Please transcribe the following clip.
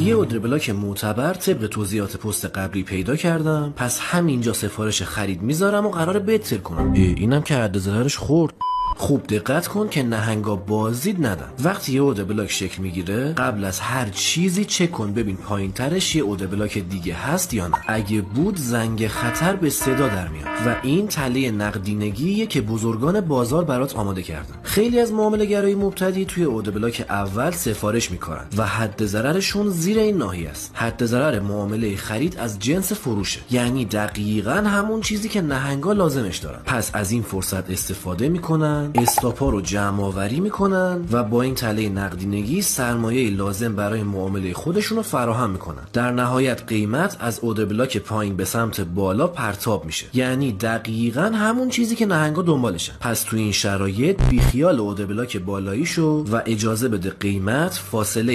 یه اودر بلاک معتبر طبق توضیحات پست قبلی پیدا کردم، پس همینجا سفارش خرید میذارم و قراره بتر کنم. اینم که حد ضررش خورد. خوب دقت کن که نهنگا بازدید ندن. وقتی یه اودر بلاک شکل میگیره قبل از هر چیزی چک کن ببین پایین ترش یه اودر بلاک دیگه هست یا نه. اگه بود زنگ خطر به صدا در میاد و این تله نقدینگیه که بزرگان بازار برات آماده کردن. خیلی از معامله‌گرای مبتدی توی اودر بلاک اول سفارش میکنن و حد ضررشون زیر این ناحیه است. حد ضرر معامله خرید از جنس فروشه، یعنی دقیقاً همون چیزی که نهنگا لازمش دارن. پس از این فرصت استفاده میکنن، استاپا رو جمع آوری میکنن و با این تله نقدینگی سرمایه لازم برای معامله خودشون رو فراهم میکنن. در نهایت قیمت از اودر بلاک پایین به سمت بالا پرتاب میشه، یعنی دقیقاً همون چیزی که نهنگا دنبالشن. پس تو این شرایط بیخیال اودر بلاک بالایی شو و اجازه بده قیمت فاصله